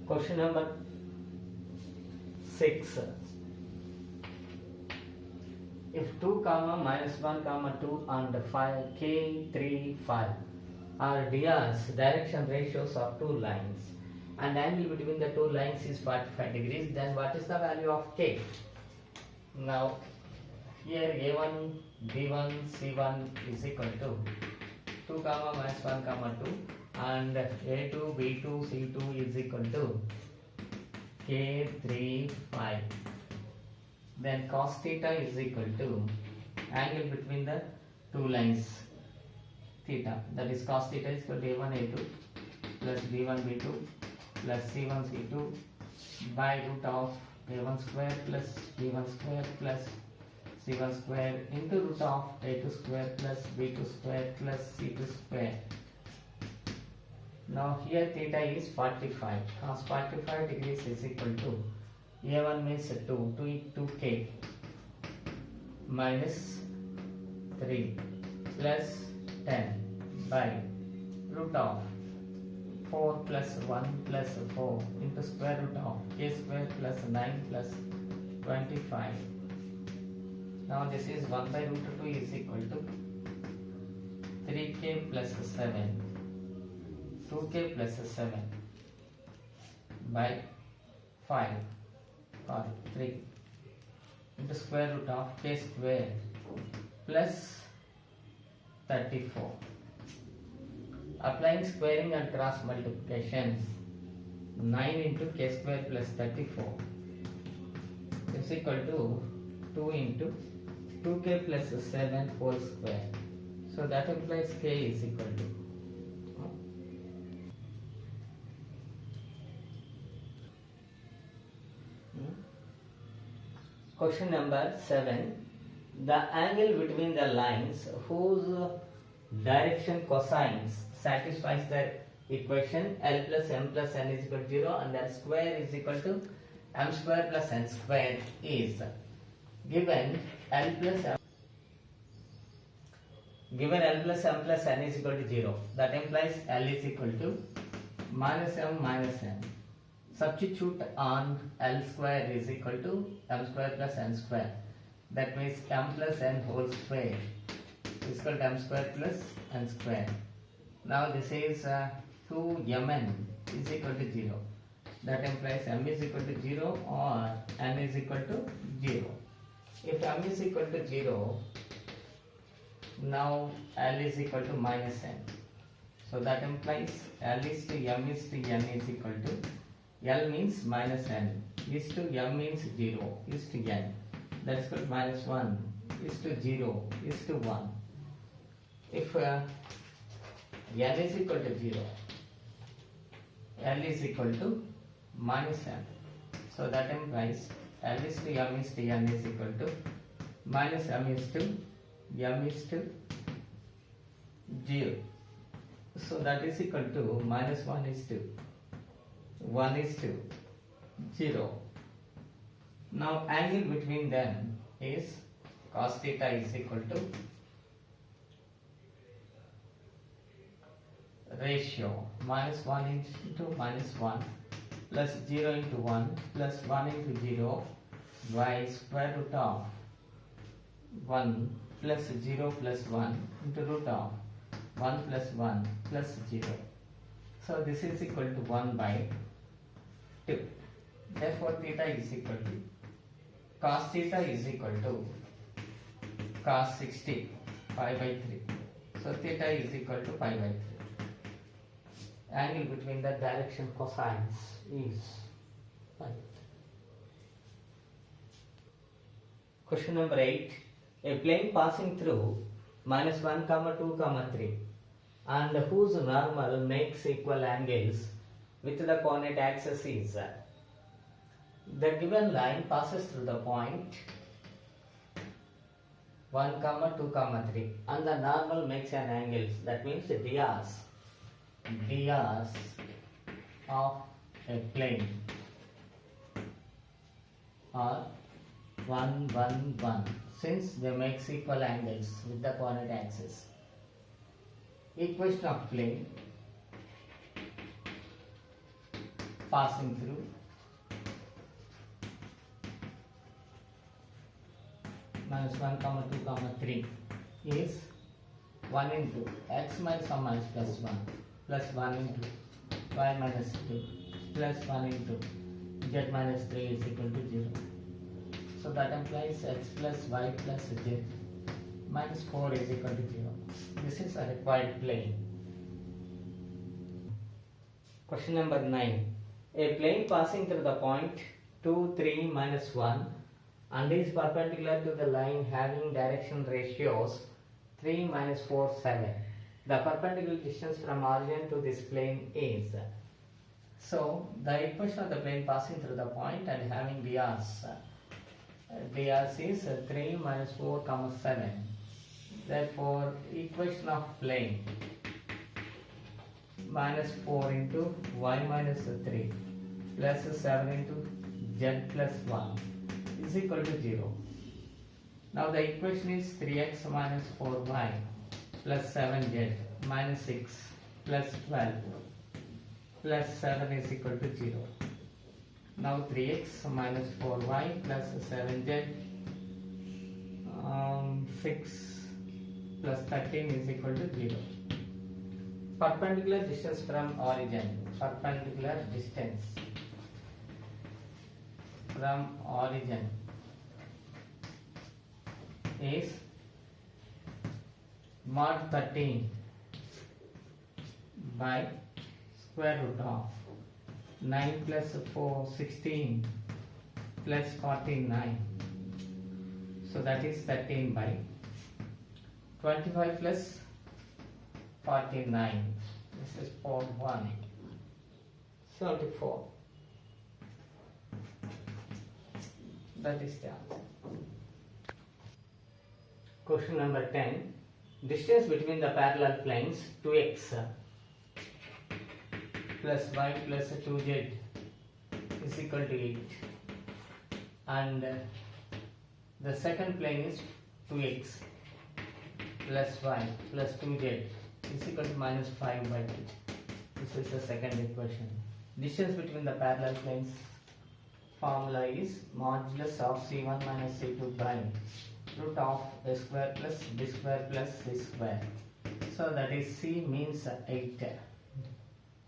Question number 6. If 2 comma minus 1 comma 2 and 5 k 3 5 are Diaz direction ratios of two lines and angle between the two lines is 45 degrees, then what is the value of k? Now here a1 b1 c1 is equal to 2 comma minus 1 comma 2 and a2 b2 c2 is equal to k3 5. Then cos theta is equal to angle between the two lines theta, that is cos theta is equal to a1 a2 plus b1 b2 plus c1 c2 by root of a1 square plus b1 square plus c1 square into root of a2 square plus b2 square plus c2 square. Now here theta is 45. Cos 45 degrees is equal to a1 means 2k minus 3 plus 10 by root of 4 plus 1 plus 4 into square root of k square plus 9 plus 25. Now this is 1 by root 2 is equal to 3k plus 7, 2k plus 7 by 5 or 3 into square root of k square plus 34. Applying squaring and cross multiplication, 9 into k square plus 34 is equal to 2 into 2k plus 7 whole square. So that implies k is equal to Question number 7. The angle between the lines whose direction cosines satisfies the equation L plus M plus N is equal to 0 and L square is equal to M square plus N square is given L plus M plus N is equal to 0. That implies L is equal to minus M minus N. Substitute on L square is equal to M square plus N square. That means M plus N whole square is equal to M square plus N square. Now this is 2mn is equal to 0. That implies M is equal to 0 or N is equal to 0. If M is equal to 0, now L is equal to minus N. So that implies L is to M is to N is equal to L means minus N, is to M means 0, is to N. That is equal to minus 1, is to 0, is to 1. If N is equal to 0, L is equal to minus M. So that implies L is to M is to N is equal to minus M is to M is to 0. So that is equal to minus 1 is to 1 is to 0. Now angle between them is cos theta is equal to ratio minus 1 into minus 1 plus 0 into 1 plus 1 into 0 by square root of 1 plus 0 plus 1 into root of 1 plus 1 plus 0. So this is equal to 1 by 2. Therefore theta is equal to cos theta is equal to cos 60 pi by 3. So theta is equal to pi by 3. Angle between the direction cosines is pi by 3. Question number 8. A plane passing through minus 1 comma 2 comma 3 and whose normal makes equal angles with the coordinate axis is the given line passes through the point 1 comma 2 comma 3 and the normal makes an angle, that means Diaz of a plane are 1 1 1 since they make equal angles with the coordinate axis. Equation of plane passing through minus 1 comma 2 comma 3 is 1 into x minus 1 minus plus 1 plus 1 into y minus 2 plus 1 into z minus 3 is equal to 0. So that implies x plus y plus z minus 4 is equal to 0. This is a required plane. Question number 9. A plane passing through the point 2, 3, minus 1 and is perpendicular to the line having direction ratios 3, minus 4, 7. The perpendicular distance from origin to this plane is. So the equation of the plane passing through the point and having drs. Drs is 3 minus 4 comma 7. Therefore equation of plane minus 4 into y minus 3 plus 7 into z plus 1 is equal to 0. Now the equation is 3x minus 4y plus 7z minus 6 plus 12 plus 7 is equal to 0. Now 3x minus 4y plus 7z 6 plus 13 is equal to 0. Perpendicular distance from origin. Perpendicular distance from origin is mod 13 by square root of 9 plus 4 16 plus 49. So that is 13 by 25 plus 49. This is 1 74. That is the answer. Question number 10. Distance between the parallel planes 2x plus y plus 2z is equal to 8 and the second plane is 2x plus y plus 2z is equal to minus 5 by 2. This is the second equation. Distance between the parallel planes formula is modulus of c1 minus c2 by root of a square plus b square plus c square. So that is c means 8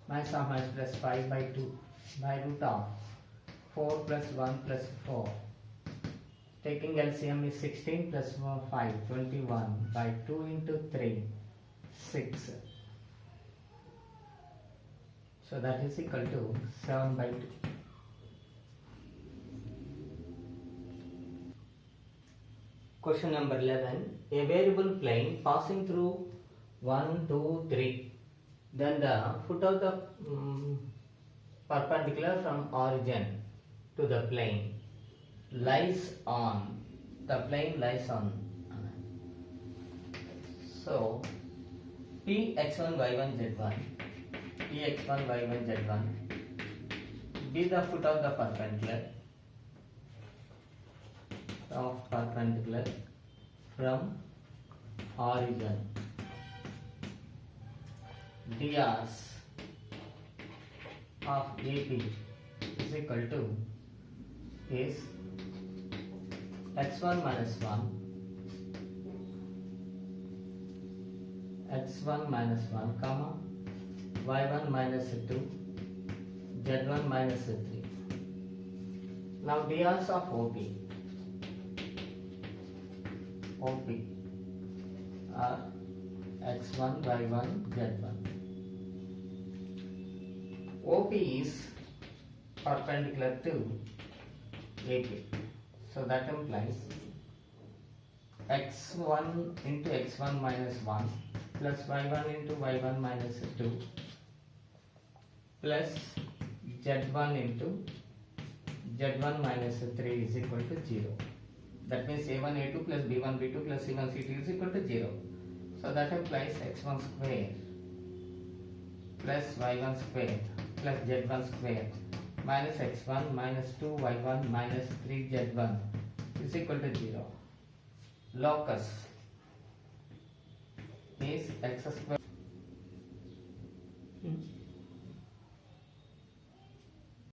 minus of minus plus 5 by 2 by root of 4 plus 1 plus 4. Taking LCM is 16 plus 5 21 by 2 into 3 6. So that is equal to 7 by 2. Question number 11. A variable plane passing through 1, 2, 3. Then the foot of the perpendicular from origin to the plane lies on. The plane lies on. So P x1 y1 z1. P x1 y1 z1 be the foot of the perpendicular from origin. Drs of AP is equal to is x1 minus 1 x1 minus 1 comma y1 minus 2 z1 minus 3. Now drs of OP are x1 y1 z1. OP is perpendicular to AP. So that implies x1 into x1 minus 1 plus y1 into y1 minus 2 plus z1 into z1 minus 3 is equal to 0. That means a1 a2 plus b1 b2 plus c1 c2 is equal to 0. So that implies x1 square plus y1 square plus z1 square minus x1 minus 2y1 minus 3z1 is equal to 0. Locus is x square